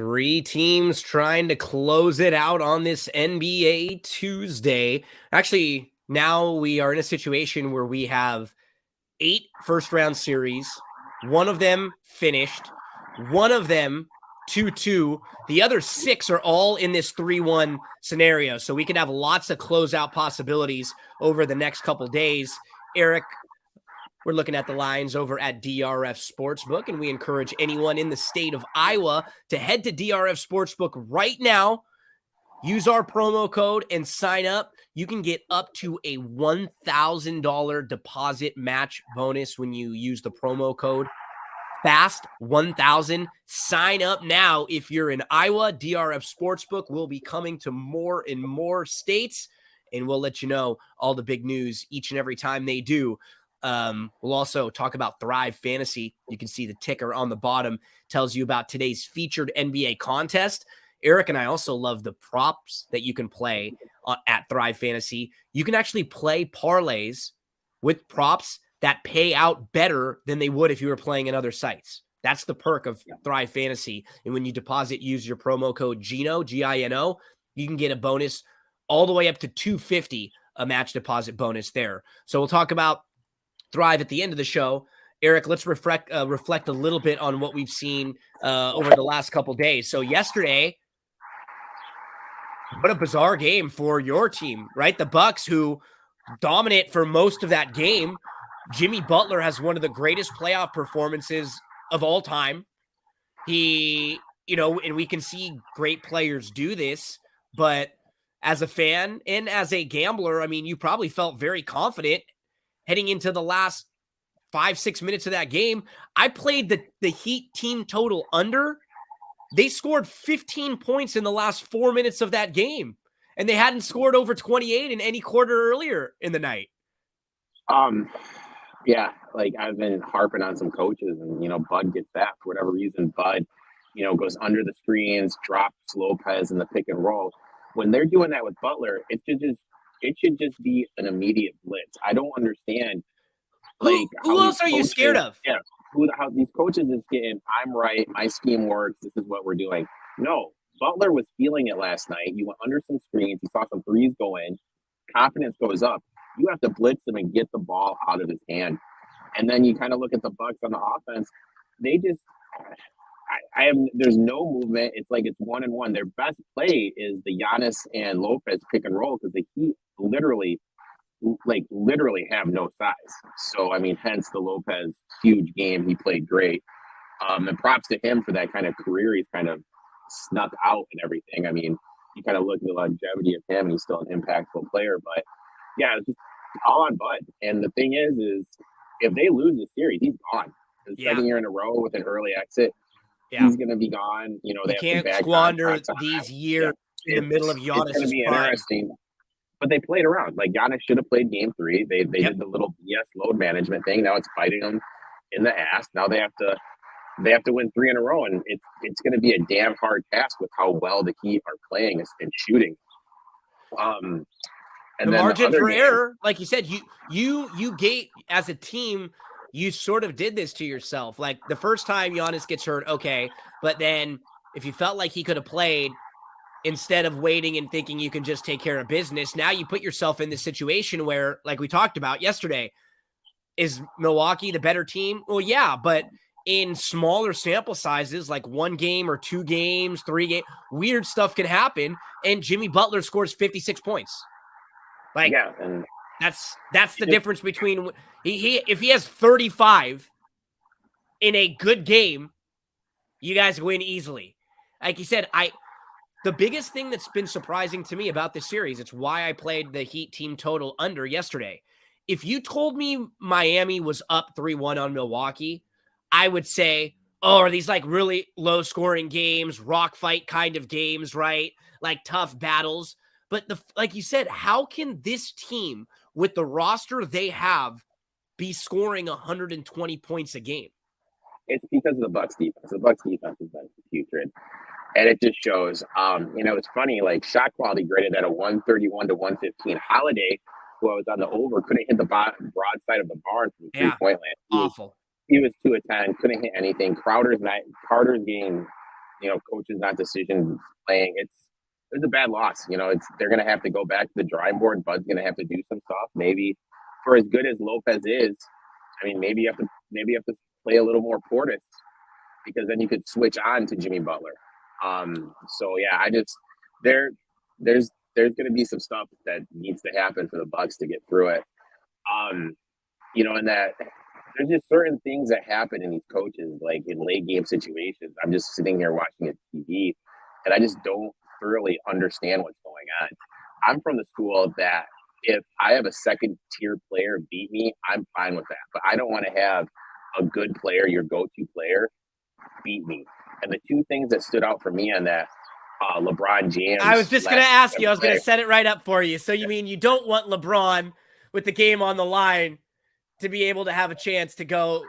Three teams trying to close it out on this NBA Tuesday. Actually, now we are in a situation where we have 8 first-round series. One of them finished. One of them 2-2. The other 6 are all in this 3-1 scenario. So we can have lots of closeout possibilities over the next couple days. Erik, we're looking at the lines over at DRF Sportsbook, and we encourage anyone in the state of Iowa to head to DRF Sportsbook right now. Use our promo code and sign up. You can get up to a $1,000 deposit match bonus when you use the promo code FAST1000. Sign up now if you're in Iowa. DRF Sportsbook will be coming to more and more states, and we'll let you know all the big news each and every time they do. We'll also talk about Thrive Fantasy. You can see the ticker on the bottom tells you about today's featured NBA contest. Erik and I also love the props that you can play at Thrive Fantasy. You can actually play parlays with props that pay out better than they would if you were playing in other sites. That's the perk of Thrive Fantasy. And when you deposit, use your promo code Gino, Gino, you can get a bonus all the way up to $250, a match deposit bonus there. So we'll talk about Thrive at the end of the show. Erik, let's reflect a little bit on what we've seen over the last couple days. So yesterday, what a bizarre game for your team, right? The Bucks, who dominate for most of that game. Jimmy Butler has one of the greatest playoff performances of all time. And we can see great players do this, but as a fan and as a gambler, I mean, you probably felt very confident heading into the last 5-6 minutes of that game. I played the Heat team total under. They scored 15 points in the last 4 minutes of that game, and they hadn't scored over 28 in any quarter earlier in the night. Yeah, like I've been harping on some coaches, and Bud gets that for whatever reason. Bud, goes under the screens, drops Lopez in the pick and roll. When they're doing that with Butler, it should just be an immediate blitz. I don't understand. Who else are you scared of? Yeah, how these coaches is getting, I'm right, my scheme works, this is what we're doing. No, Butler was feeling it last night. You went under some screens, you saw some threes go in, confidence goes up. You have to blitz them and get the ball out of his hand. And then you kind of look at the Bucks on the offense. They just, there's no movement. It's like it's 1-1. Their best play is the Giannis and Lopez pick and roll because he literally have no size. So, I mean, hence the Lopez huge game. He played great. And props to him for that kind of career. He's kind of snuck out and everything. I mean, you kind of look at the longevity of him and he's still an impactful player. But, yeah, it's just all on Bud. And the thing is if they lose the series, he's gone. The second year in a row with an early exit, he's going to be gone. They can't squander these years in the middle of Giannis' It's going to be interesting. But they played around. Like, Giannis should have played game 3. They did the little BS load management thing. Now it's biting them in the ass. Now they have to win 3 in a row, and it's going to be a damn hard task with how well the Heat are playing and shooting. And the margin for error, like you said, you gave as a team, you sort of did this to yourself. Like the first time Giannis gets hurt, okay, but then if you felt like he could have played, instead of waiting and thinking you can just take care of business, now you put yourself in this situation where, like we talked about yesterday, is Milwaukee the better team? Well, yeah, but in smaller sample sizes, like 1 game or 2 games, 3 games, weird stuff can happen. And Jimmy Butler scores 56 points. Like, and that's the difference between if he has 35 in a good game, you guys win easily. Like you said, the biggest thing that's been surprising to me about this series, it's why I played the Heat team total under yesterday. If you told me Miami was up 3-1 on Milwaukee, I would say, oh, are these like really low scoring games, rock fight kind of games, right? Like tough battles. But like you said, how can this team with the roster they have be scoring 120 points a game? It's because of the Bucks defense. The Bucks defense has been putrid. And it just shows, it's funny, like shot quality graded at a 131 to 115. Holiday, who I was on the over, couldn't hit the broad side of the barn from 3-point land. Awful. He was 2 of 10, couldn't hit anything. Carter's game coaches, not decisions playing. It's a bad loss. They're going to have to go back to the drawing board. Bud's going to have to do some stuff. Maybe for as good as Lopez is, I mean, maybe you have to play a little more Portis, because then you could switch on to Jimmy Butler. So yeah, there's going to be some stuff that needs to happen for the Bucks to get through it. And that there's just certain things that happen in these coaches, like in late game situations. I'm just sitting here watching a TV, and I just don't thoroughly understand what's going on. I'm from the school that if I have a second tier player beat me, I'm fine with that. But I don't want to have a good player, your go-to player, beat me. And the two things that stood out for me on that, LeBron James. I was just going to ask you. I was going to set it right up for you. So you mean you don't want LeBron with the game on the line to be able to have a chance to go,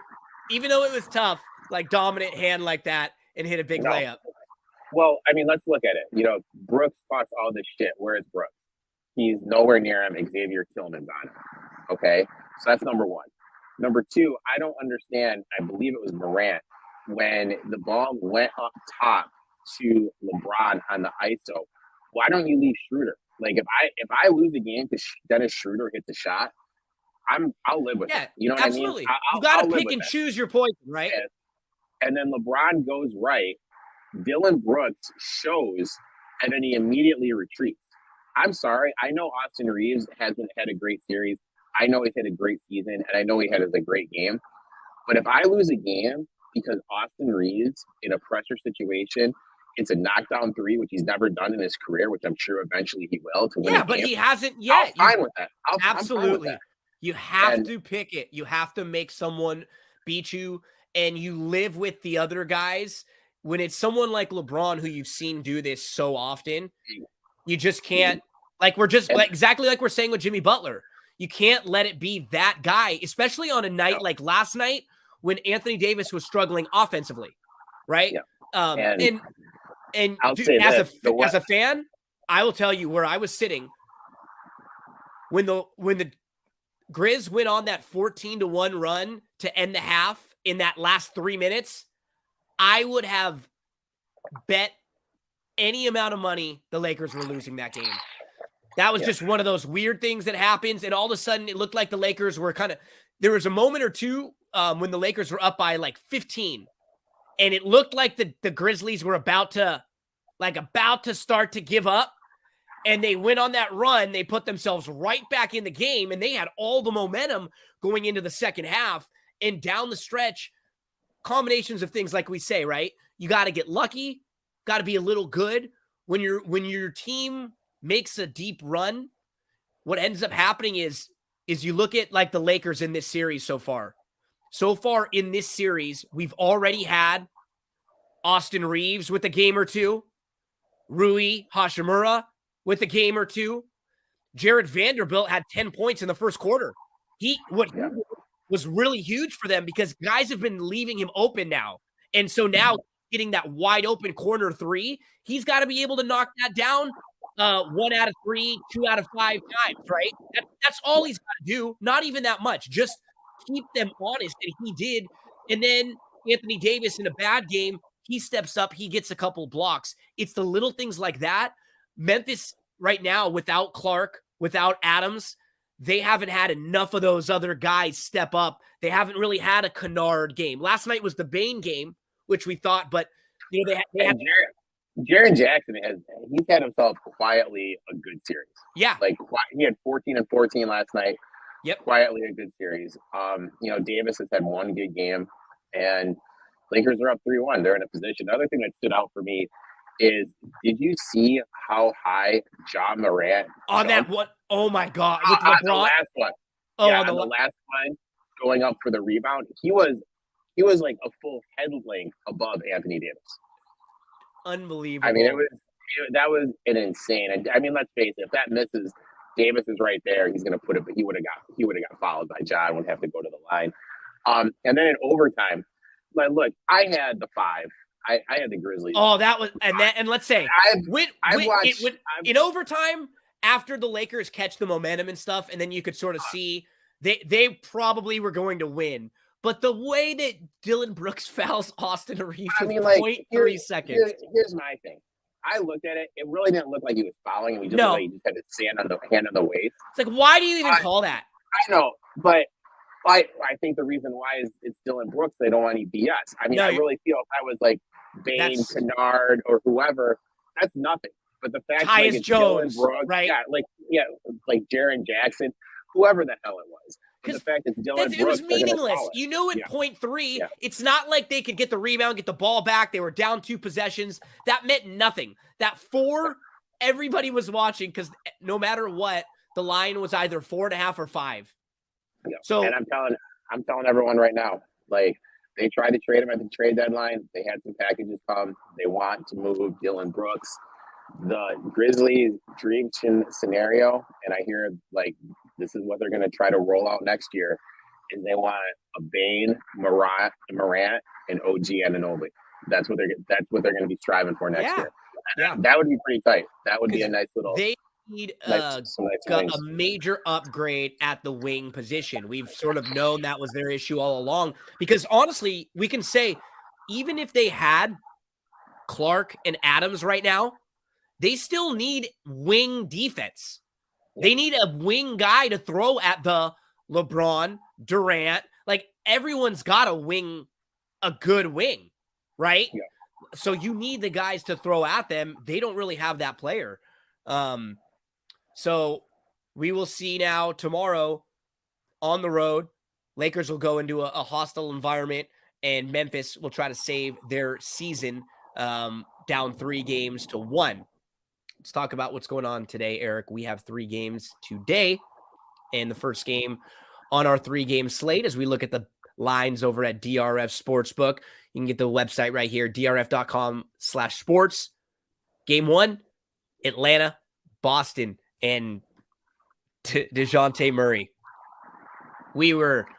even though it was tough, like dominant hand like that and hit a big layup? Well, I mean, let's look at it. Brooks talks all this shit. Where is Brooks? He's nowhere near him. Xavier Tillman's on him. Okay? So that's number one. Number two, I don't understand. I believe it was Morant, when the ball went up top to LeBron on the ISO. Why don't you leave Schroeder? Like, if I lose a game because Dennis Schroeder hits a shot, I'll live with it. You know what absolutely. I mean? You got to pick and choose your poison, right? And then LeBron goes right. Dylan Brooks shows, and then he immediately retreats. I'm sorry. I know Austin Reeves hasn't had a great series. I know he's had a great season, and I know he had a great game. But if I lose a game because Austin Reeves, in a pressure situation, it's a knockdown three, which he's never done in his career, which I'm sure eventually he will to win a game. But he hasn't yet. I'm fine with that. Absolutely. I'm fine with that. You have to pick it. You have to make someone beat you, and you live with the other guys. When it's someone like LeBron, who you've seen do this so often, you just can't, exactly like we're saying with Jimmy Butler, you can't let it be that guy, especially on a night like last night when Anthony Davis was struggling offensively, right? Yeah. And I'll dude, say as a fan, I will tell you where I was sitting when the Grizz went on that 14-1 run to end the half in that last 3 minutes. I would have bet any amount of money the Lakers were losing that game. That was just one of those weird things that happens. And all of a sudden it looked like the Lakers were there was a moment or two when the Lakers were up by like 15, and it looked like the Grizzlies were about to start to give up. And they went on that run. They put themselves right back in the game, and they had all the momentum going into the second half. And down the stretch, combinations of things like we say, right? You got to get lucky, got to be a little good. When your team makes a deep run, what ends up happening is you look at like the Lakers in this series so far. So far in this series, we've already had Austin Reeves with a game or two, Rui Hachimura with a game or two. Jared Vanderbilt had 10 points in the first quarter. He was really huge for them because guys have been leaving him open now. And so now getting that wide open corner three, he's got to be able to knock that down 1 out of 3, 2 out of 5 times, right? That's all he's got to do. Not even that much. Just keep them honest. And he did. And then Anthony Davis in a bad game, he steps up, he gets a couple blocks. It's the little things like that. Memphis right now, without Clark, without Adams, they haven't had enough of those other guys step up. They haven't really had a Kennard game. Last night was the Bane game, which we thought, but they had Jaren Jackson he's had himself quietly a good series. Yeah. Like he had 14 and 14 last night. Yep. Quietly a good series. Davis has had one good game, and Lakers are up 3-1. They're in a position. The other thing that stood out for me is, did you see how high Ja Morant on that one? Oh my God. With LeBron? The last one. Oh, yeah, on the last one, going up for the rebound. He was like a full head length above Anthony Davis. Unbelievable. I mean, that was an insane. I mean, let's face it, if that misses, Davis is right there. He's gonna put it, but he would have got fouled by Ja and would have to go to the line. And then in overtime, like, look, I had the 5. I had the Grizzlies. Oh, that was and let's say in overtime, after the Lakers catch the momentum and stuff, and then you could sort of see they probably were going to win. But the way that Dylan Brooks fouls Austin Reeves I with mean, like, 0.3 seconds. here's my thing. I looked at it. It really didn't look like he was fouling him. He just looked No. like he just had his hand on the waist. It's like, why do you even call that? I know, but I think the reason why is it's Dylan Brooks. They don't want any BS. I mean, I really feel if I was like Bain, Kennard, or whoever, that's nothing. But the fact Tyus like it's Jones, Dylan Brooks, right? like Jaren Jackson, whoever the hell it was. But the fact it's Dylan Brooks, it was meaningless. It. You knew at 0.3, it's not like they could get the rebound, get the ball back. They were down 2 possessions. That meant nothing. That 4, everybody was watching because no matter what, the line was either 4.5 or 5. Yeah. So, and I'm telling everyone right now, like they tried to trade him at the trade deadline. They had some packages come. They want to move Dylan Brooks. The Grizzlies' dream scenario, and I hear like this is what they're going to try to roll out next year, is they want a Bain, Morant, and OG Anunoby. That's what they're going to be striving for next year. Yeah, that would be pretty tight. That would be a nice little. They need a major upgrade at the wing position. We've sort of known that was their issue all along because honestly, we can say even if they had Clark and Adams right now, they still need wing defense. They need a wing guy to throw at the LeBron, Durant. Like everyone's got a good wing, right? Yeah. So you need the guys to throw at them. They don't really have that player. So we will see now tomorrow on the road. Lakers will go into a hostile environment, and Memphis will try to save their season down 3-1. Let's talk about what's going on today, Eric. We have 3 games today, and the first game on our 3-game slate as we look at the lines over at DRF Sportsbook. You can get the website right here, drf.com/sports. Game 1, Atlanta, Boston, and DeJounte Murray. We were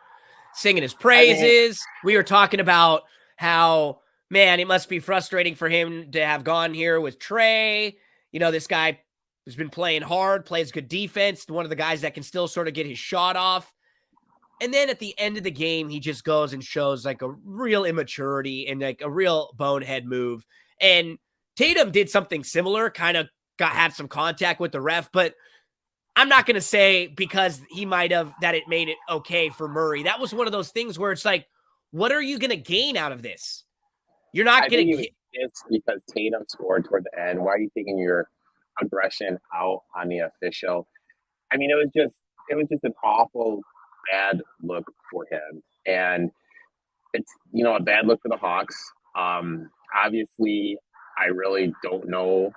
singing his praises. We were talking about how, man, it must be frustrating for him to have gone here with Trey. You know, this guy has been playing hard, plays good defense, one of the guys that can still sort of get his shot off. And then at the end of the game, he just goes and shows like a real immaturity and like a real bonehead move. And Tatum did something similar, kind of had some contact with the ref, but I'm not going to say because he might have that it made it okay for Murray. That was one of those things where it's like, what are you going to gain out of this? You're not going to get it's because Tatum scored toward the end. Why are you taking your aggression out on the official? I mean, it was just an awful bad look for him. And it's, a bad look for the Hawks. Obviously, I really don't know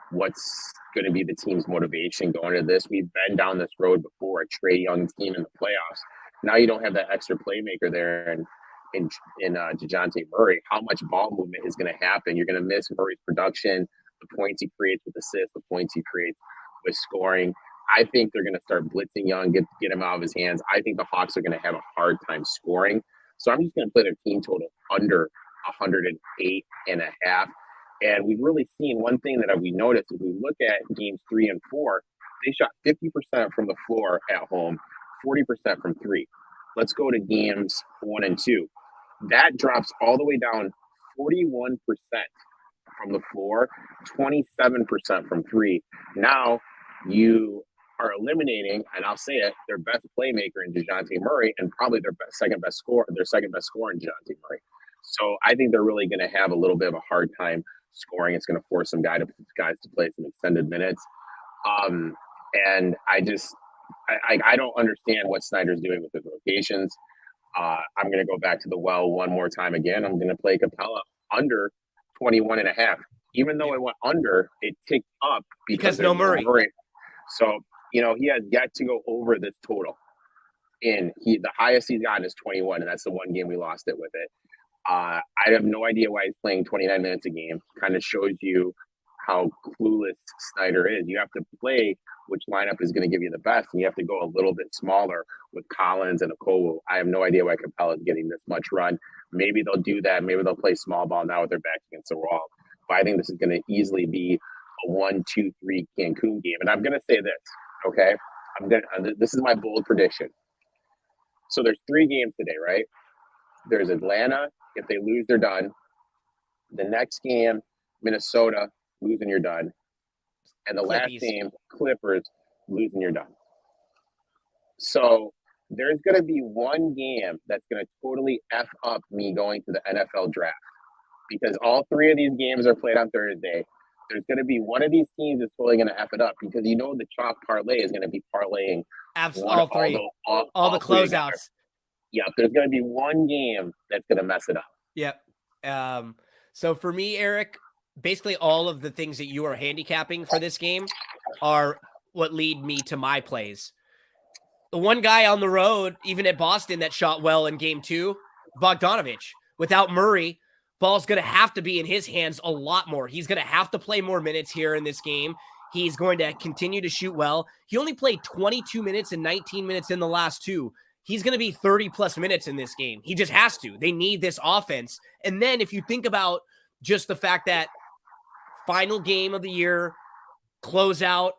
what's going to be the team's motivation going to this. We've been down this road before, a Trae Young team in the playoffs. Now you don't have that extra playmaker there and in DeJounte Murray. How much ball movement is going to happen? You're going to miss Murray's production, the points he creates with assists, the points he creates with scoring. I think they're going to start blitzing Young, get him out of his hands. I think the Hawks are going to have a hard time scoring. So I'm just going to play their team total under 108.5. And we've really seen one thing that we noticed if we look at games 3 and 4, they shot 50% from the floor at home, 40% from 3. Let's go to games 1 and 2. That drops all the way down 41% from the floor, 27% from 3. Now you are eliminating, and I'll say it, their best playmaker in DeJounte Murray and probably their second best scorer in DeJounte Murray. So I think they're really going to have a little bit of a hard time scoring. It's going to force some guys to play some extended minutes. And I don't understand what Snyder's doing with his rotations. I'm going to go back to the well one more time again. I'm going to play Capella under 21.5. Even though it went under, it ticked up because no Murray. So, he has yet to go over this total. The highest he's gotten is 21, and that's the one game we lost it with it. I have no idea why he's playing 29 minutes a game. Kind of shows you how clueless Snyder is. You have to play which lineup is going to give you the best, and you have to go a little bit smaller with Collins and Okoro. I have no idea why Capella is getting this much run. Maybe they'll do that. Maybe they'll play small ball now with their backs against the wall. But I think this is going to easily be a 1-2-3 Cancun game. And I'm going to say this, okay? This is my bold prediction. So there's 3 games today, right? There's Atlanta. If they lose, they're done. The next game, Minnesota, losing, you're done. And the last Clippies. game, Clippers, losing, you're done. So there's going to be one game that's going to totally F up me going to the NFL draft, because all three of these games are played on Thursday. There's going to be one of these teams that's totally going to F it up, because you know the chalk parlay is going to be parlaying All three. All the closeouts. Yep, there's going to be one game that's going to mess it up. Yep. So for me, Erik, basically all of the things that you are handicapping for this game are what lead me to my plays. The one guy on the road, even at Boston, that shot well in game 2, Bogdanovich. Without Murray, ball's going to have to be in his hands a lot more. He's going to have to play more minutes here in this game. He's going to continue to shoot well. He only played 22 minutes and 19 minutes in the last 2. He's going to be 30-plus minutes in this game. He just has to. They need this offense. And then if you think about just the fact that final game of the year, closeout,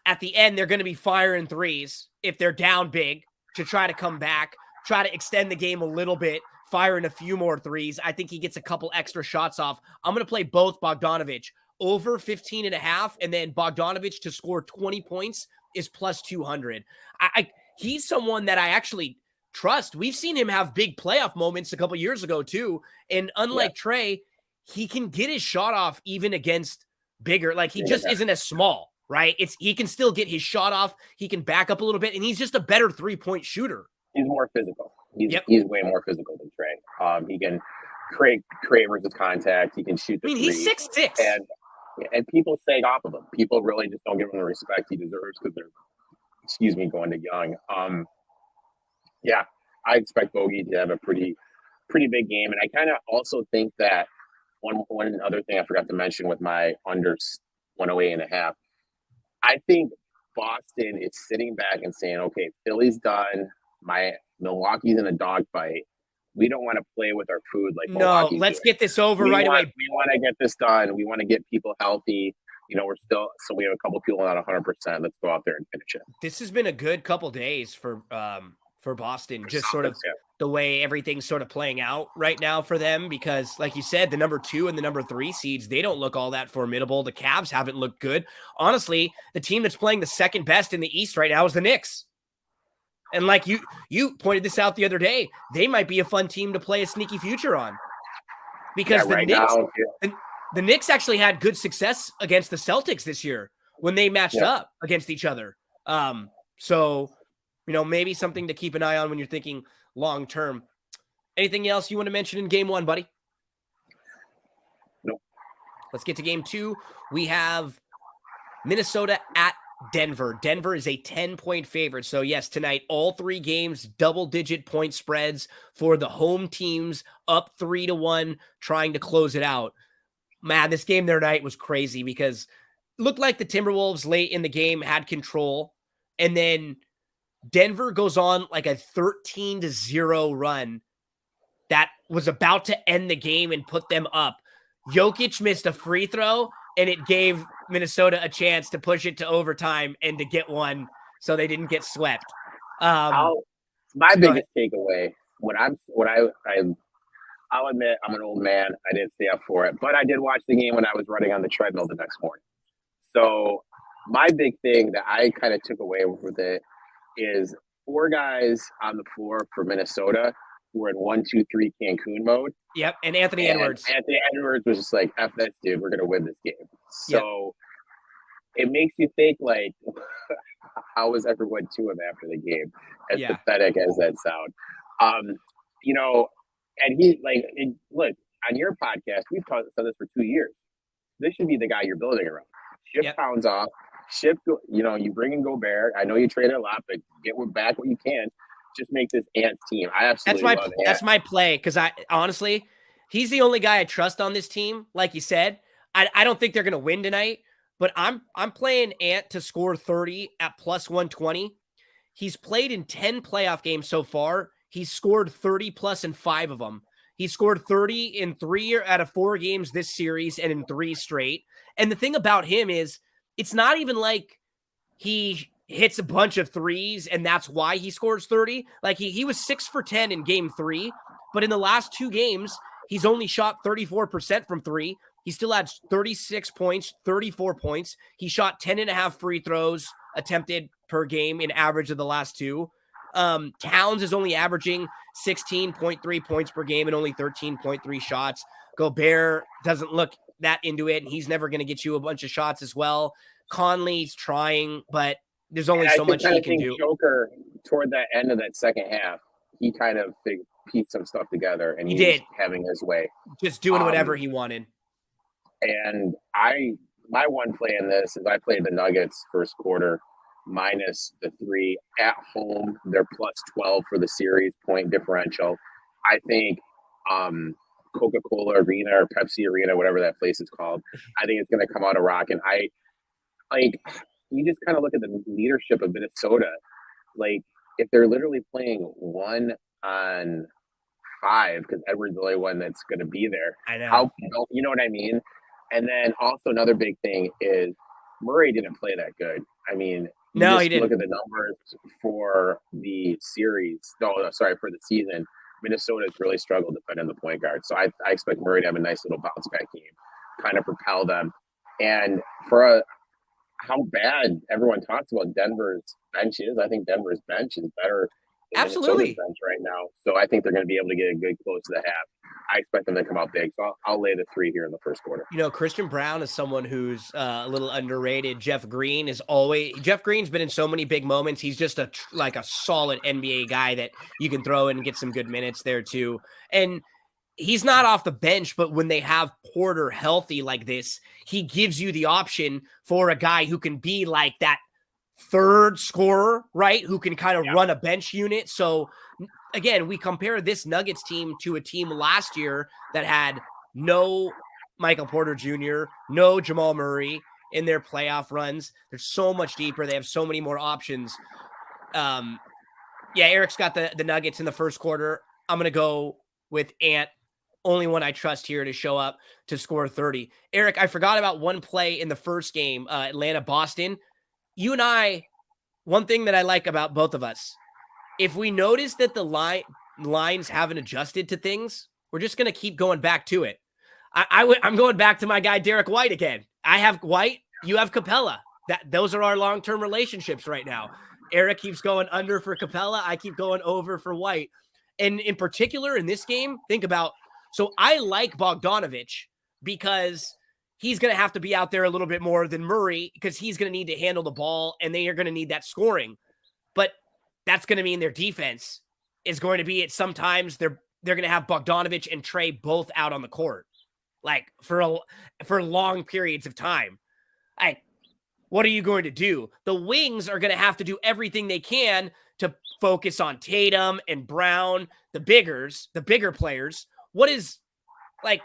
at the end, they're going to be firing threes if they're down big to try to come back, try to extend the game a little bit, firing a few more threes. I think he gets a couple extra shots off. I'm going to play both Bogdanovich over 15.5, and then Bogdanovich to score 20 points is plus 200. He's someone that I actually trust. We've seen him have big playoff moments a couple years ago too. And unlike Trey, he can get his shot off even against bigger. Like he just isn't as small, right? He can still get his shot off. He can back up a little bit, and he's just a better 3-point shooter. He's more physical. He's way more physical than Trey. He can create versus contact. He can shoot the three. He's 6'6". And people sag off of him. People really just don't give him the respect he deserves because they're, going to Young. I expect Bogey to have a pretty big game. And I kind of also think that one other thing I forgot to mention with my under 108.5, I think Boston is sitting back and saying, okay, Philly's done. Milwaukee's in a dogfight. We don't want to play with our food like Milwaukee's let's doing. Get this over right away. We want to get this done. We want to get people healthy. We have a couple people not 100%. Let's go out there and finish it. This has been a good couple days for Boston, just sort of the way everything's sort of playing out right now for them, because like you said, the number 2 and the number 3 seeds, they don't look all that formidable. The Cavs haven't looked good. Honestly, the team that's playing the second best in the East right now is the Knicks. And like you pointed this out the other day, they might be a fun team to play a sneaky future on, because the Knicks actually had good success against the Celtics this year when they matched up against each other. So, maybe something to keep an eye on when you're thinking long term. Anything else you want to mention in game 1, buddy? Nope. Let's get to game 2. We have Minnesota at Denver. Denver is a 10-point favorite. So yes, tonight, all 3 games, double-digit point spreads for the home teams, up 3-1, trying to close it out. Man, this game the other night was crazy because it looked like the Timberwolves late in the game had control, and then Denver goes on like a 13-0 run that was about to end the game and put them up. Jokic missed a free throw, and it gave Minnesota a chance to push it to overtime and to get one so they didn't get swept. My biggest takeaway, I'll admit I'm an old man. I didn't stay up for it, but I did watch the game when I was running on the treadmill the next morning. So my big thing that I kind of took away with it is 4 guys on the floor for Minnesota who were in 1-2-3 Cancun mode. Yep, and Anthony Edwards. Anthony Edwards was just like, F this, dude. We're going to win this game. So it makes you think, like, how was everyone to him after the game? As pathetic as that sound. And he, look, on your podcast, we've said this for 2 years. This should be the guy you're building around. Ship pounds off. You bring in Gobert. I know you traded a lot, but get back what you can. Just make this Ants team. I absolutely love Ant. That's my play, because honestly, he's the only guy I trust on this team. Like you said, I don't think they're going to win tonight, but I'm playing Ant to score 30 at plus 120. He's played in 10 playoff games so far. He's scored 30-plus in 5 of them. He scored 30 in 3 out of 4 games this series and in 3 straight. And the thing about him is, it's not even like he hits a bunch of threes, and that's why he scores 30. Like he was 6 for 10 in game 3, but in the last 2 games, he's only shot 34% from 3. He still had 36 points, 34 points. He shot 10.5 free throws attempted per game in average of the last 2. Towns is only averaging 16.3 points per game and only 13.3 shots. Gobert doesn't look that into it, and he's never going to get you a bunch of shots as well. Conley's trying, but there's only so much he can do. Joker, toward that end of that second half, he kind of pieced some stuff together, and he did. was having his way. Just doing whatever he wanted. And my one play in this is I played the Nuggets first quarter minus the 3 at home. They're plus 12 for the series point differential. I think Coca-Cola Arena or Pepsi Arena, whatever that place is called, I think it's going to come out of rocking. You just kind of look at the leadership of Minnesota. Like, if they're literally playing 1 on 5, because Edwards the only one that's going to be there. I know. You know what I mean? And then also another big thing is Murray didn't play that good. I mean, no, he didn't. Look at the numbers for the series. No, sorry, for the season. Minnesota's really struggled defending the point guard. So I expect Murray to have a nice little bounce back game, kind of propel them. And for how bad everyone talks about Denver's bench is, I think Denver's bench is better than Minnesota's bench right now. So I think they're going to be able to get a good close to the half. I expect them to come out big. So I'll lay the 3 here in the first quarter. Christian Brown is someone who's a little underrated. Jeff Green's been in so many big moments. He's just a solid NBA guy that you can throw in and get some good minutes there too. And he's not off the bench, but when they have Porter healthy like this, he gives you the option for a guy who can be like that third scorer, right? Who can kind of run a bench unit. So again, we compare this Nuggets team to a team last year that had no Michael Porter Jr., no Jamal Murray in their playoff runs. They're so much deeper. They have so many more options. Eric's got the Nuggets in the first quarter. I'm going to go with Ant, only one I trust here to show up to score 30. Erik, I forgot about one play in the first game, Atlanta-Boston. You and I, one thing that I like about both of us, if we notice that the lines haven't adjusted to things, we're just going to keep going back to it. I'm going back to my guy, Derek White again. I have White. You have Capella. Those are our long-term relationships right now. Erik keeps going under for Capella. I keep going over for White. And in particular in this game, think about, so I like Bogdanović because he's going to have to be out there a little bit more than Murray because he's going to need to handle the ball and they are going to need that scoring. But that's going to mean their defense is going to be sometimes they're going to have Bogdanović and Trey both out on the court, like for long periods of time. What are you going to do? The wings are going to have to do everything they can to focus on Tatum and Brown, the bigger players.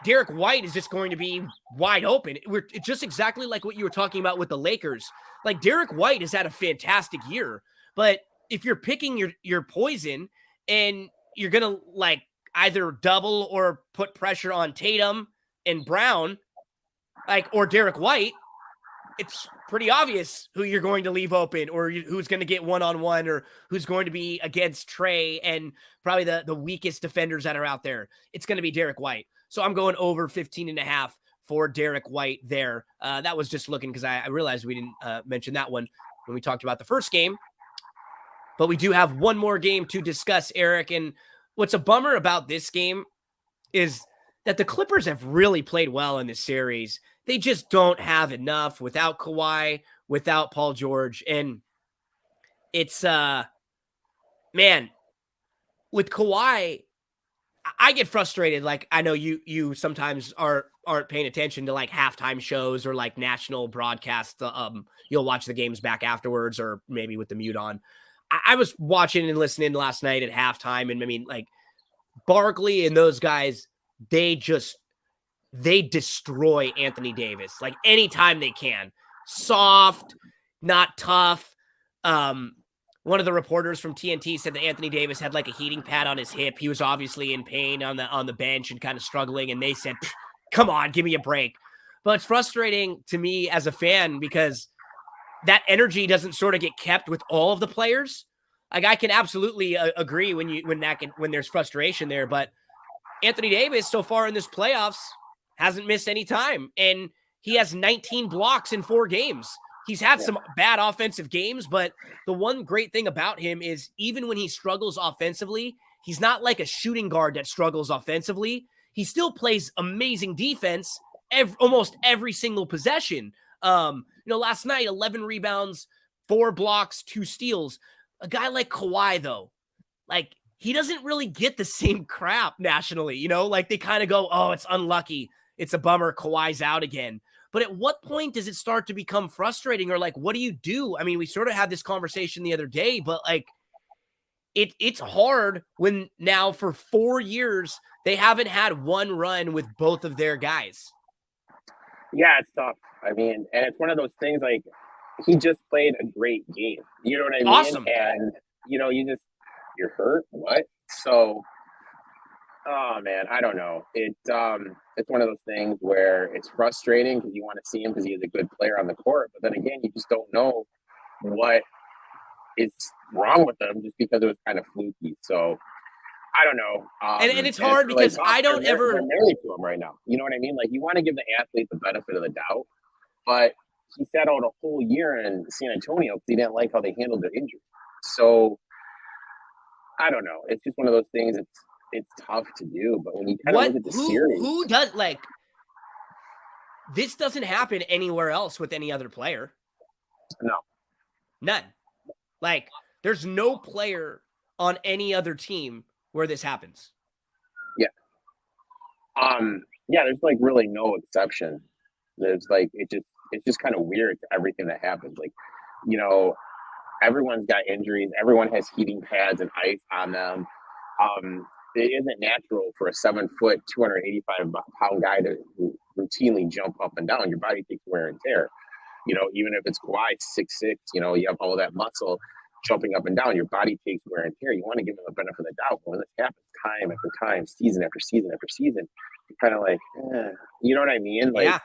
Derek White is just going to be wide open. It's just exactly like what you were talking about with the Lakers. Like, Derek White has had a fantastic year, but if you're picking your poison and you're going to either double or put pressure on Tatum and Brown, or Derek White, it's pretty obvious who you're going to leave open or who's going to get one-on-one or who's going to be against Trey and probably the weakest defenders that are out there. It's going to be Derek White. So I'm going over 15.5 for Derek White there. That was just looking because I realized we didn't mention that one when we talked about the first game. But we do have one more game to discuss, Erik. And what's a bummer about this game is that the Clippers have really played well in this series. They just don't have enough without Kawhi, without Paul George. And it's, man, with Kawhi, I get frustrated. I know you sometimes aren't paying attention to halftime shows or national broadcasts. You'll watch the games back afterwards or maybe with the mute on. I was watching and listening last night at halftime. And Barkley and those guys, they destroy Anthony Davis anytime they can. Soft, not tough. One of the reporters from TNT said that Anthony Davis had a heating pad on his hip. He was obviously in pain on the bench and kind of struggling. And they said, come on, give me a break. But it's frustrating to me as a fan because that energy doesn't sort of get kept with all of the players. Like I can absolutely agree when there's frustration there, but Anthony Davis so far in this playoffs hasn't missed any time, and he has 19 blocks in 4 games. He's had some bad offensive games, but the one great thing about him is even when he struggles offensively, he's not like a shooting guard that struggles offensively. He still plays amazing defense almost every single possession. Last night, 11 rebounds, 4 blocks, 2 steals. A guy like Kawhi, though, like he doesn't really get the same crap nationally, like they kind of go, oh, it's unlucky. It's a bummer. Kawhi's out again. But at what point does it start to become frustrating, or like, what do you do? I mean, we sort of had this conversation the other day, but like it's hard when now for 4 years, they haven't had one run with both of their guys. Yeah, it's tough. I mean, and it's one of those things like he just played a great game. You know what I mean? Awesome. And, you're hurt. What? So, oh man, I don't know. It's one of those things where it's frustrating because you want to see him because he is a good player on the court, but then again, you just don't know what is wrong with him just because it was kind of fluky. So I don't know. And it's hard because I don't ever married to him right now. You know what I mean? Like you want to give the athlete the benefit of the doubt, but he sat out a whole year in San Antonio because he didn't like how they handled their injury. So I don't know. It's just one of those things. It's tough to do, but when you kind of look at the series, who does like this doesn't happen anywhere else with any other player. No, none. Like there's no player on any other team where this happens. Yeah. Yeah. There's like really no exception. There's like it's just kind of weird to everything that happens. Like, everyone's got injuries. Everyone has heating pads and ice on them. It isn't natural for a 7-foot, 285-pound guy to routinely jump up and down. Your body takes wear and tear. Even if it's Kawhi 6'6", you have all of that muscle jumping up and down. Your body takes wear and tear. You want to give them the benefit of the doubt. When this happens time after time, season after season after season, you're kind of like, you know what I mean? Like, yeah.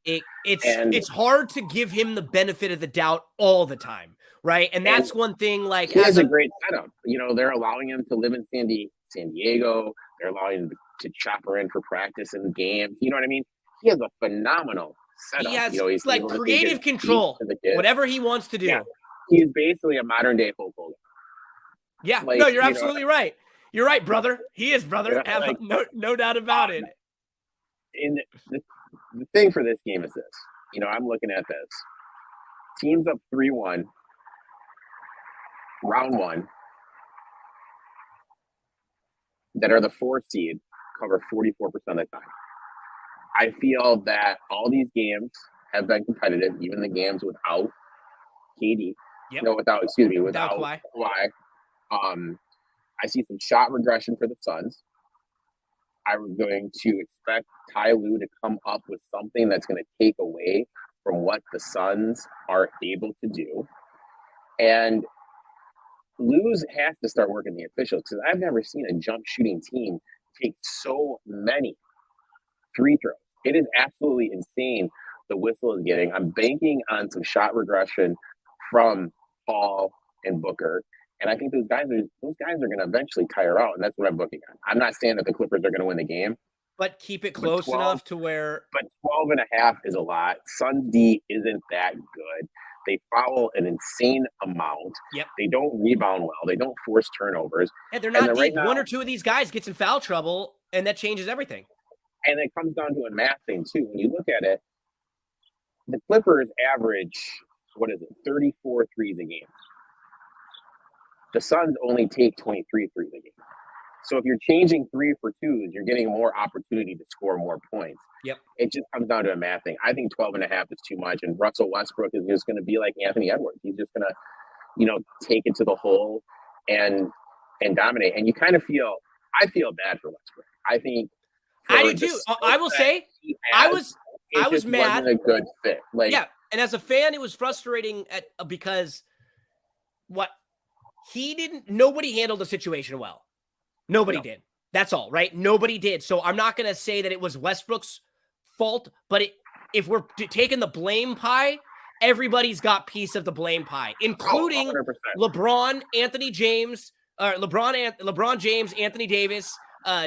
It's hard to give him the benefit of the doubt all the time, right? And that's one thing. Like he has a great setup. They're allowing him to live in San Diego. They're allowing him to chopper in for practice and games. You know what I mean? He has a phenomenal setup. He has he's like creative control, whatever he wants to do. Yeah. He's basically a modern day Hulk Hogan. Yeah, no, you're absolutely right. You're right, brother. He is, brother. Yeah, no doubt about it. And the thing for this game is this. I'm looking at this. Teams up 3-1, round 1, that are the 4th seed cover 44% of the time. I feel that all these games have been competitive, even the games without KD. Yep. No, without Kawhi. I see some shot regression for the Suns. I'm going to expect Ty Lue to come up with something that's going to take away from what the Suns are able to do. And Lue has to start working the officials because I've never seen a jump shooting team take so many free throws. It is absolutely insane the whistle is getting. I'm banking on some shot regression from Paul and Booker. And I think those guys are going to eventually tire out, and that's what I'm booking on. I'm not saying that the Clippers are going to win the game. But keep it close enough to where... But 12.5 is a lot. Suns D isn't that good. They foul an insane amount. Yep. They don't rebound well. They don't force turnovers. And they're not deep. Right now, 1 or 2 of these guys gets in foul trouble, and that changes everything. And it comes down to a math thing, too. When you look at it, the Clippers average, 34 threes a game. The Suns only take 23 threes a game. So if you're changing 3 for 2s, you're getting more opportunity to score more points. Yep. It just comes down to a math thing. I think 12.5 is too much. And Russell Westbrook is just going to be like Anthony Edwards. He's just going to, take it to the hole and dominate. And you kind of I feel bad for Westbrook. I think I do too. I will say I was mad. Wasn't a good fit. Yeah. And as a fan, it was frustrating because nobody handled the situation well. Nobody did. That's all, right? Nobody did. So I'm not going to say that it was Westbrook's fault, but if we're taking the blame pie, everybody's got piece of the blame pie, including 100%. LeBron, LeBron James, Anthony Davis,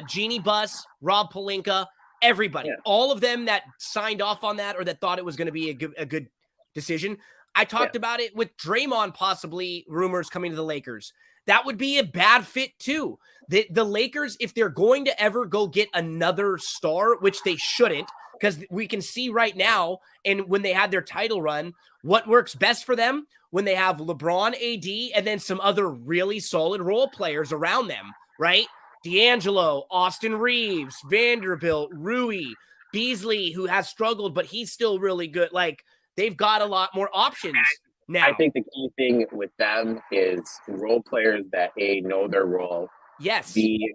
Jeannie Buss, Rob Pelinka, everybody, all of them that signed off on that or that thought it was going to be a good decision. I talked about it with Draymond, possibly rumors coming to the Lakers. That would be a bad fit too. The Lakers, if they're going to ever go get another star, which they shouldn't, because we can see right now, and when they had their title run, what works best for them when they have LeBron, AD, and then some other really solid role players around them, right? D'Angelo, Austin Reeves, Vanderbilt, Rui, Beasley, who has struggled, but he's still really good. Like, they've got a lot more options now. I think the key thing with them is role players that A, know their role, B,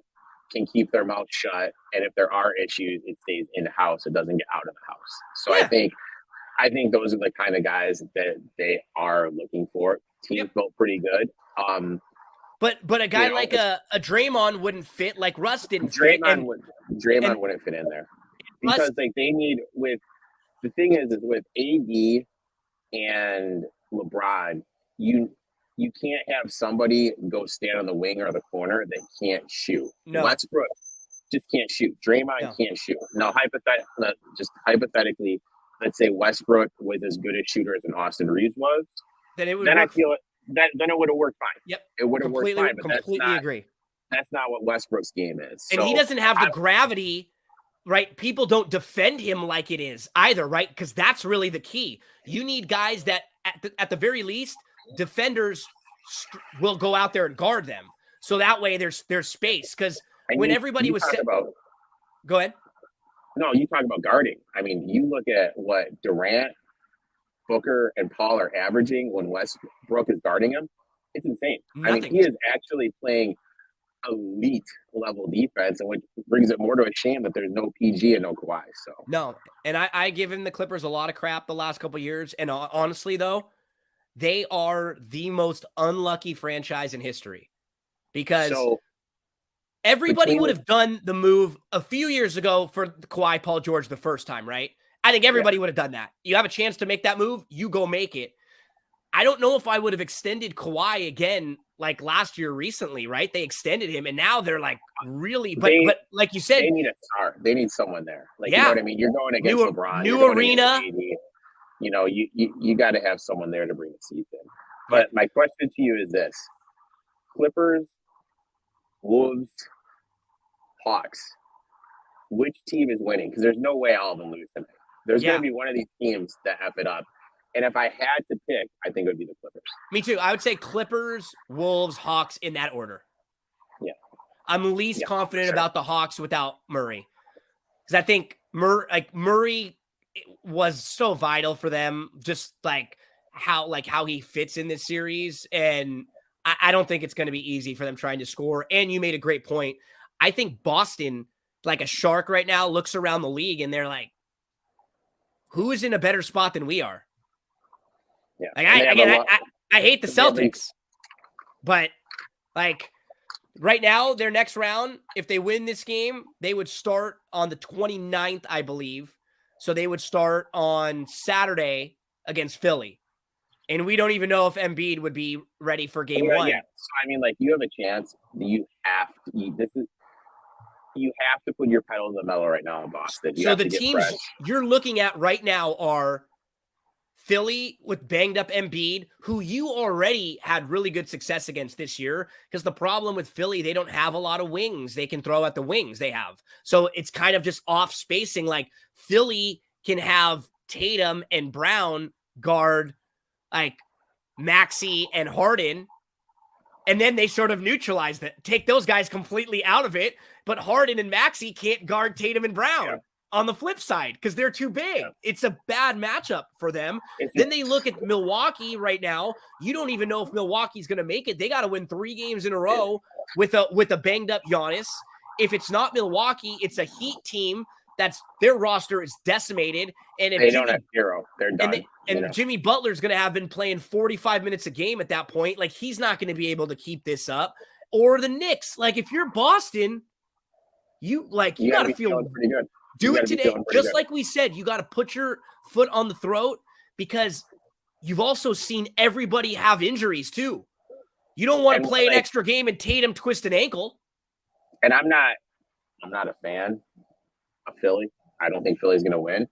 can keep their mouth shut, and if there are issues, it stays in the house. It doesn't get out of the house. So I think those are the kind of guys that they are looking for. Team felt pretty good. But a guy like a Draymond wouldn't fit, like Russ didn't fit. Draymond wouldn't fit in there because like they need the thing is with AD and LeBron, you can't have somebody go stand on the wing or the corner that can't shoot. No. Westbrook just can't shoot. Draymond can't shoot. Now, hypothetically, let's say Westbrook was as good a shooter as an Austin Reeves was. Then it would have worked fine. Yep. It would have worked fine. But completely agree. That's not what Westbrook's game is. And he doesn't have the gravity, right? People don't defend him like it is either, right? Because that's really the key. You need guys that, at the very least, defenders will go out there and guard them. So that way there's space. Because when everybody was go ahead. No, you talk about guarding. I mean, you look at what Durant, Booker, and Paul are averaging when Westbrook is guarding him. It's insane. Nothing. I mean, he is actually playing elite level defense, and which brings it more to a shame that there's no PG and no Kawhi. So no, and I give him the Clippers a lot of crap the last couple of years, and honestly though, they are the most unlucky franchise in history because everybody would have done the move a few years ago for Kawhi Paul George the first time, right? I think everybody would have done that. You have a chance to make that move, you go make it. I don't know if I would have extended Kawhi again like last year recently, right? They extended him, and now they're like really, but like you said, they need a star. They need someone there. Like, you know what I mean? You're going against LeBron. New arena. You know, you got to have someone there to bring the season. But my question to you is this: Clippers, Wolves, Hawks. Which team is winning? Because there's no way all of them lose tonight. There's going to be one of these teams that F it up. And if I had to pick, I think it would be the Clippers. Me too. I would say Clippers, Wolves, Hawks in that order. Yeah. I'm least confident about the Hawks without Murray. Because I think Murray was so vital for them, just like how he fits in this series. And I don't think it's going to be easy for them trying to score. And you made a great point. I think Boston, like a shark right now, looks around the league and they're like, who is in a better spot than we are? Yeah. Like I hate the Celtics, but like right now, their next round, if they win this game, they would start on the 29th, I believe. So they would start on Saturday against Philly. And we don't even know if Embiid would be ready for game one. Yeah. So, I mean, like, you have a chance. You have to put your pedal to the metal right now in Boston. So the teams you're looking at right now are Philly with banged up Embiid, who you already had really good success against this year, because the problem with Philly, they don't have a lot of wings they can throw at the wings they have. So it's kind of just off spacing. Like, Philly can have Tatum and Brown guard like Maxey and Harden, and then they sort of neutralize that, take those guys completely out of it. But Harden and Maxey can't guard Tatum and Brown on the flip side because they're too big. It's a bad matchup for them. Then they look at Milwaukee right now. You don't even know if Milwaukee's going to make it. They got to win 3 games in a row with a banged up Giannis. If it's not Milwaukee, it's a Heat team that's their roster is decimated. And if they don't have hero, they're done. And Jimmy Butler's going to have been playing 45 minutes a game at that point. Like, he's not going to be able to keep this up. Or the Knicks. Like, if you're Boston, you got to feel pretty good. Do it today. Just like we said, you got to put your foot on the throat, because you've also seen everybody have injuries too. You don't want to play an extra game and Tatum twist an ankle. And I'm not a fan of Philly. I don't think Philly's going to win.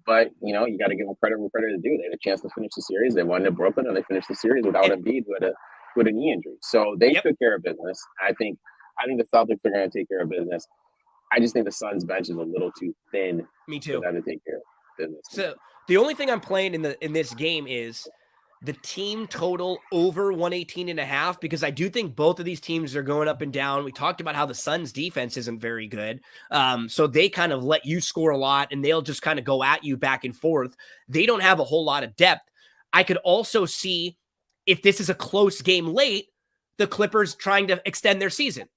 But, you know, you got to give them credit where credit is due. They had a chance to finish the series. They won in Brooklyn, and they finished the series without Embiid, who had a knee injury. So they took care of business. I think the Celtics are going to take care of business. I just think the Suns bench is a little too thin. Me too. For them to take care of business. So the only thing I'm playing in this game is the team total over 118.5, because I do think both of these teams are going up and down. We talked about how the Suns defense isn't very good. So they kind of let you score a lot and they'll just kind of go at you back and forth. They don't have a whole lot of depth. I could also see, if this is a close game late, the Clippers trying to extend their season,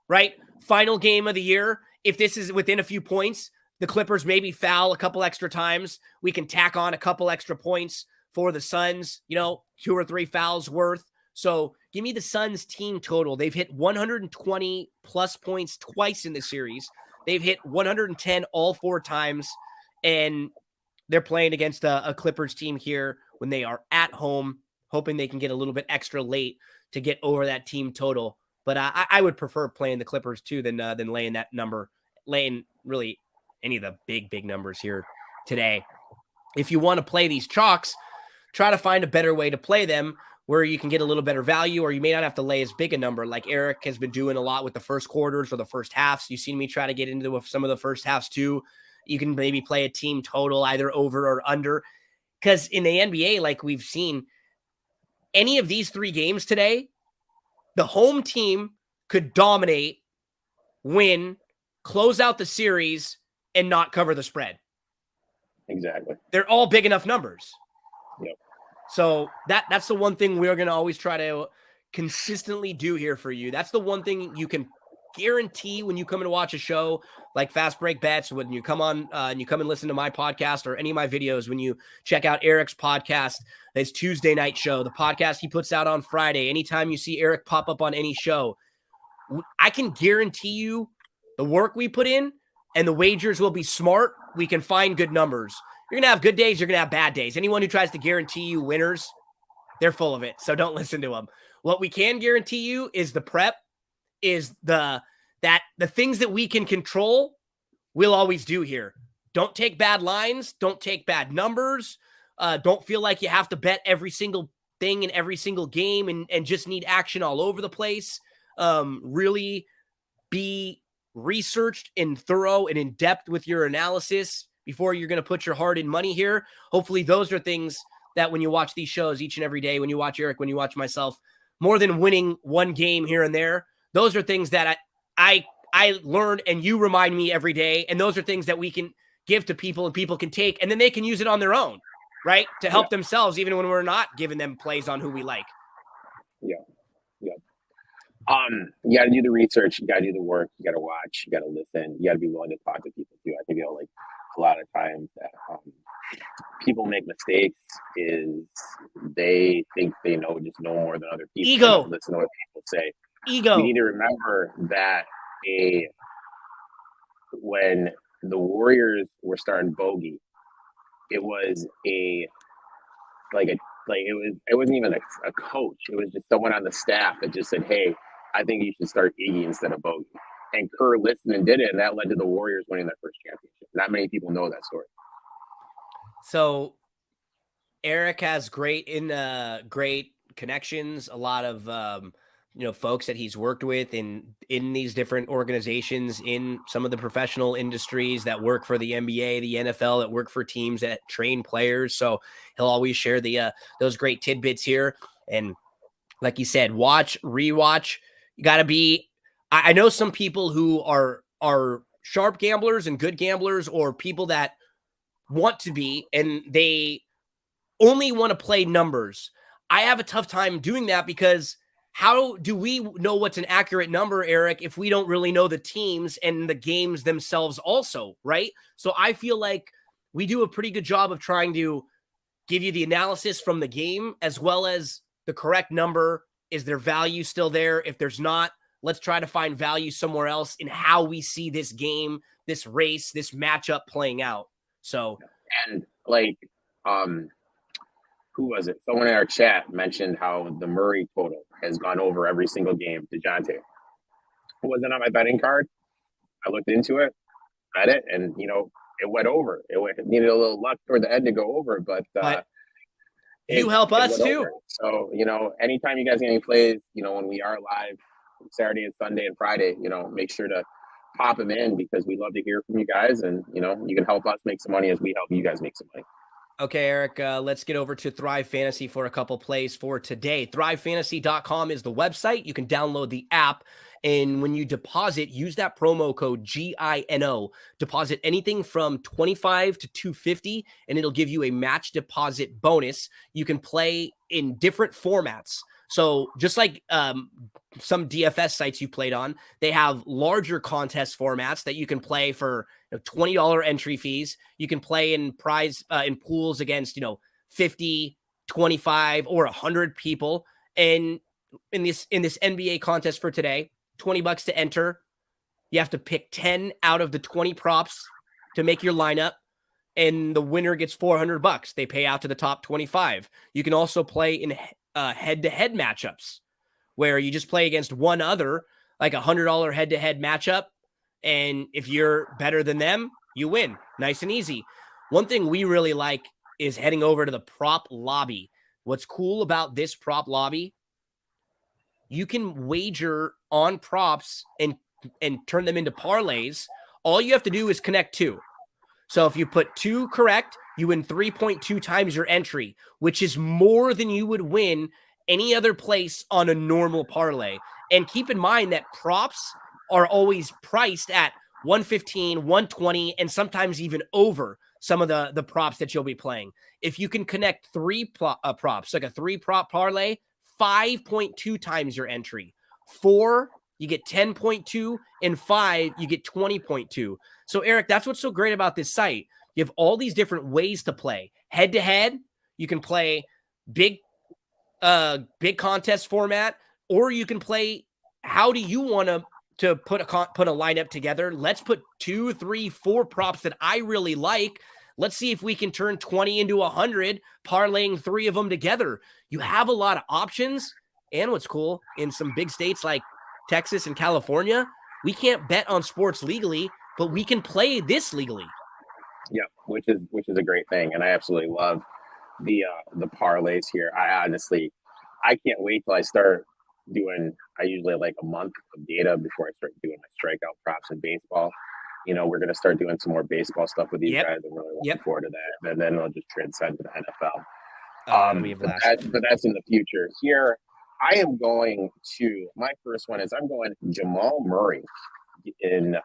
right? Final game of the year. If this is within a few points, the Clippers maybe foul a couple extra times. We can tack on a couple extra points for the Suns, 2 or 3 fouls worth. So give me the Suns team total. They've hit 120 plus points twice in the series. They've hit 110 all 4 times. And they're playing against a Clippers team here when they are at home, hoping they can get a little bit extra late to get over that team total. But I would prefer playing the Clippers too than laying that number, laying really any of the big numbers here today. If you want to play these chalks, try to find a better way to play them where you can get a little better value, or you may not have to lay as big a number like Erik has been doing a lot with the first quarters or the first halves. You've seen me try to get into some of the first halves too. You can maybe play a team total either over or under, because in the NBA, like we've seen, any of these 3 games today, the home team could dominate, win, close out the series, and not cover the spread. Exactly. They're all big enough numbers. Yep. So that's the one thing we're going to always try to consistently do here for you. That's the one thing you can guarantee when you come in to watch a show like Fast Break Bets, when you come on and you come and listen to my podcast or any of my videos, when you check out Erik's podcast, his Tuesday night show, the podcast he puts out on Friday, anytime you see Erik pop up on any show, I can guarantee you the work we put in and the wagers will be smart. We can find good numbers. You're going to have good days. You're going to have bad days. Anyone who tries to guarantee you winners, they're full of it. So don't listen to them. What we can guarantee you is the prep, is the things that we can control, we'll always do here. Don't take bad lines. Don't take bad numbers. Don't feel like you have to bet every single thing in every single game and just need action all over the place. Really be researched and thorough and in depth with your analysis before you're going to put your hard-earned money here. Hopefully those are things that when you watch these shows each and every day, when you watch Erik, when you watch myself, more than winning one game here and there, those are things that I learn and you remind me every day. And those are things that we can give to people and people can take, and then they can use it on their own, right? To help themselves, even when we're not giving them plays on who we like. Yeah. You got to do the research. You got to do the work. You got to watch. You got to listen. You got to be willing to talk to people too. I think, like a lot of times that people make mistakes is they think they just know more than other people. Ego. Listen to what people say. Ego. You need to remember that when the Warriors were starting bogey, it was it wasn't even a coach. It was just someone on the staff that just said, "Hey, I think you should start Iggy instead of Bogey." And Kerr listened and did it, and that led to the Warriors winning their first championship. Not many people know that story. So Erik has great connections, a lot of folks that he's worked with in these different organizations, in some of the professional industries that work for the NBA, the NFL, that work for teams that train players. So he'll always share those great tidbits here. And like you said, watch, rewatch. You got to be, I know some people who are sharp gamblers and good gamblers, or people that want to be, and they only want to play numbers. I have a tough time doing that, because how do we know what's an accurate number, Erik, if we don't really know the teams and the games themselves also, right? So I feel like we do a pretty good job of trying to give you the analysis from the game as well as the correct number. Is there value still there? If there's not, let's try to find value somewhere else in how we see this game, this race, this matchup playing out. So, and who was it? Someone in our chat mentioned how the Murray total has gone over every single game. DeJounte. It wasn't on my betting card. I looked into it, bet it, and it went over. It needed a little luck toward the end to go over, but you help us too. Over. So anytime you guys get any plays, when we are live Saturday and Sunday and Friday, make sure to pop them in because we love to hear from you guys, and you can help us make some money as we help you guys make some money. Okay, Erik, let's get over to Thrive Fantasy for a couple plays for today. ThriveFantasy.com is the website. You can download the app, and when you deposit, use that promo code GINO. Deposit anything from $25 to $250, and it'll give you a match deposit bonus. You can play in different formats. So just like some DFS sites you played on, they have larger contest formats that you can play for $20 entry fees. You can play in in pools against 50, 25, or 100 people. And in this NBA contest for today, $20 to enter. You have to pick 10 out of the 20 props to make your lineup, and the winner gets $400. They pay out to the top 25. You can also play in head-to-head matchups where you just play against one other, like $100 head-to-head matchup. And if you're better than them, you win. Nice and easy. One thing we really like is heading over to the prop lobby. What's cool about this prop lobby, you can wager on props and turn them into parlays. All you have to do is connect two. So if you put two correct, you win 3.2 times your entry, which is more than you would win any other place on a normal parlay. And keep in mind that props are always priced at 115, 120, and sometimes even over some of the props that you'll be playing. If you can connect three props, like a 3-prop parlay, 5.2 times your entry. 4, you get 10.2, and 5, you get 20.2. So, Erik, that's what's so great about this site. You have all these different ways to play. Head-to-head, you can play big contest format, or you can play how do you want to put a lineup together. Let's put 2, 3, 4 props that I really like. Let's see if we can turn 20 into 100, parlaying 3 of them together. You have a lot of options. And what's cool, in some big states like Texas and California, we can't bet on sports legally, but we can play this legally. Yeah, which is a great thing, and I absolutely love the parlays here. I can't wait till I start doing. I usually like a month of data before I start doing my strikeout props in baseball. We're going to start doing some more baseball stuff with these guys. I'm really looking forward to that, and then it'll just transcend to the NFL. But that's in the future. Here, I am going to my first one is I'm going Jamal Murray in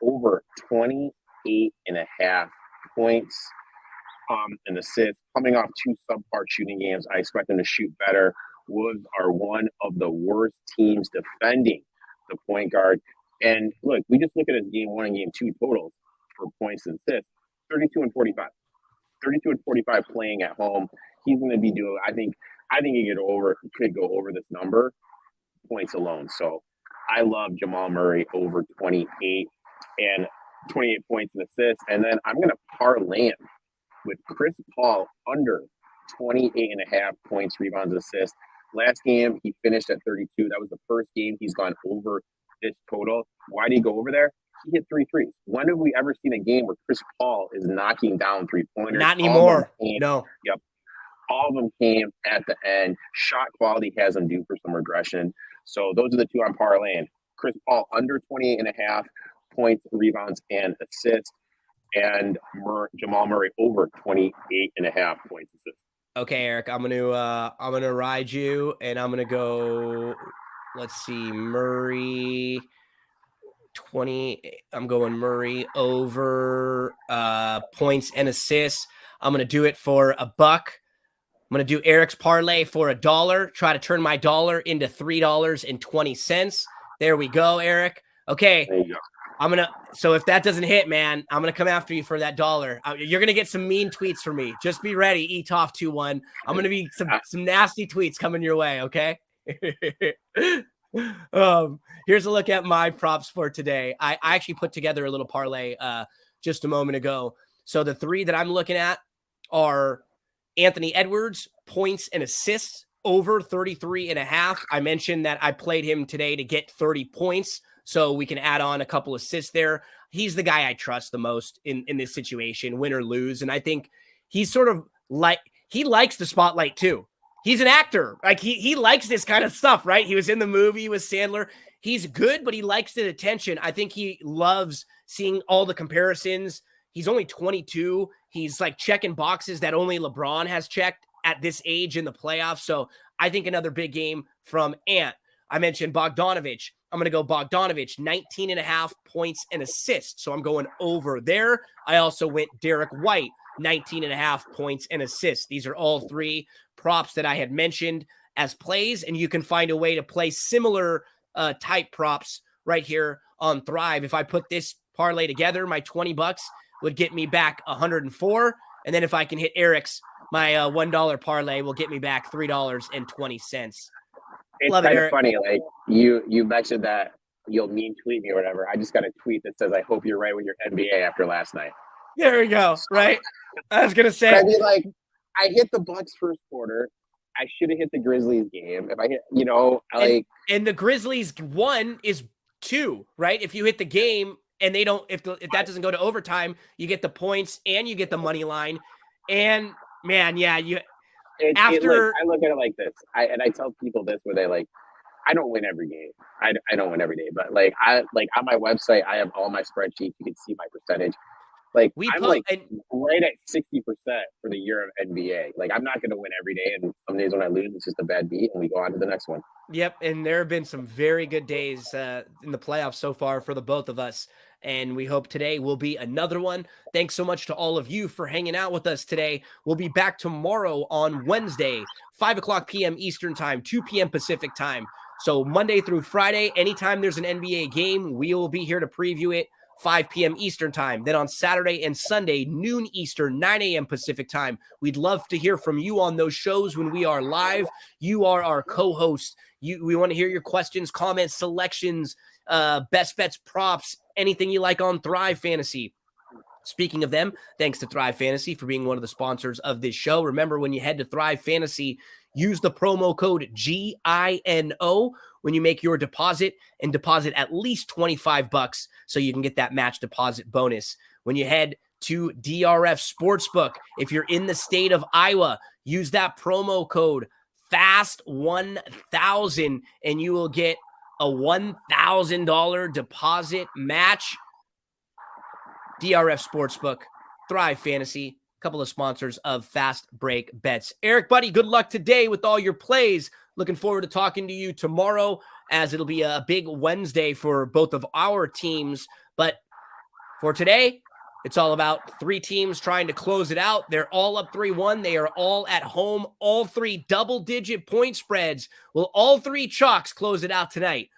over 28.5 points and assists. Coming off 2 subpar shooting games, I expect them to shoot better. Wolves are one of the worst teams defending the point guard. And look, we just look at his game 1 and game 2 totals for points and assists, 32 and 45. 32 and 45 playing at home. He's going to be doing, I think he could go over this number, points alone. So I love Jamal Murray over 28 points and assists. And then I'm going to parlay him with Chris Paul under 28.5 points, rebounds, and assists. Last game, he finished at 32. That was the first game he's gone over this total. Why did he go over there? He hit 3 threes. When have we ever seen a game where Chris Paul is knocking down 3-pointers? Not anymore. No. Yep. All of them came at the end. Shot quality has him due for some regression. So those are the 2 I'm parlaying. Chris Paul under 28.5 points, rebounds, and assists. And Jamal Murray over 28.5 points, assists. Okay, Erik, I'm gonna ride you, and I'm gonna go. Let's see, Murray 20. I'm going Murray over points and assists. I'm gonna do it for $1. I'm gonna do Erik's parlay for $1. Try to turn my dollar into $3.20. There we go, Erik. Okay. There you go. So if that doesn't hit, man, I'm going to come after you for that $1. You're going to get some mean tweets from me. Just be ready. ETOF21. I'm going to be some nasty tweets coming your way. Okay. Here's a look at my props for today. I actually put together a little parlay just a moment ago. So the 3 that I'm looking at are Anthony Edwards, points and assists over 33.5. I mentioned that I played him today to get 30 points, so we can add on a couple assists there. He's the guy I trust the most in this situation, win or lose. And I think he's sort of like, he likes the spotlight too. He's an actor. Like he likes this kind of stuff, right? He was in the movie with Sandler. He's good, but he likes the attention. I think he loves seeing all the comparisons. He's only 22. He's like checking boxes that only LeBron has checked at this age in the playoffs. So I think another big game from Ant. I mentioned Bogdanovich. I'm going to go Bogdanovich, 19.5 points and assists. So I'm going over there. I also went Derek White, 19.5 points and assists. These are all three props that I had mentioned as plays, and you can find a way to play similar type props right here on Thrive. If I put this parlay together, my $20 would get me back 104. And then if I can hit Erik's, my $1 parlay will get me back $3.20. It's Love kind it, of Erik. funny. Like you mentioned that you'll mean tweet me or whatever. I just got a tweet that says, "I hope you're right with your NBA after last night." There we go. Right. I was going to But say, I mean, like, I hit the Bucks first quarter. I should have hit the Grizzlies game. If I hit, like, and the Grizzlies 1 is 2, right? If you hit the game and they don't, if that doesn't go to overtime, you get the points and you get the money line. And man, yeah, I look at it like this. I tell people this where they like, I don't win every game. I don't win every day, but like on my website, I have all my spreadsheets. You can see my percentage. Like I'm right at 60% for the year of NBA. Like I'm not going to win every day, and some days when I lose, it's just a bad beat, and we go on to the next one. Yep, and there have been some very good days in the playoffs so far for the both of us, and we hope today will be another one. Thanks so much to all of you for hanging out with us today. We'll be back tomorrow on Wednesday, 5 o'clock p.m. Eastern Time, 2 p.m. Pacific Time. So Monday through Friday, anytime there's an NBA game, we will be here to preview it. 5 p.m. Eastern Time. Then on Saturday and Sunday, noon Eastern, 9 a.m. Pacific Time. We'd love to hear from you on those shows when we are live. You are our co-host. We want to hear your questions, comments, selections, best bets, props, anything you like on Thrive Fantasy. Speaking of them, thanks to Thrive Fantasy for being one of the sponsors of this show. Remember, when you head to Thrive Fantasy, use the promo code GINO when you make your deposit, and deposit at least $25 so you can get that match deposit bonus. When you head to DRF Sportsbook, if you're in the state of Iowa, use that promo code FAST1000 and you will get a $1,000 deposit match. DRF Sportsbook, Thrive Fantasy, a couple of sponsors of Fast Break Bets. Erik, buddy, good luck today with all your plays. Looking forward to talking to you tomorrow, as it'll be a big Wednesday for both of our teams. But for today, it's all about three teams trying to close it out. They're all up 3-1. They are all at home. All three double-digit point spreads. Will all three chalks close it out tonight?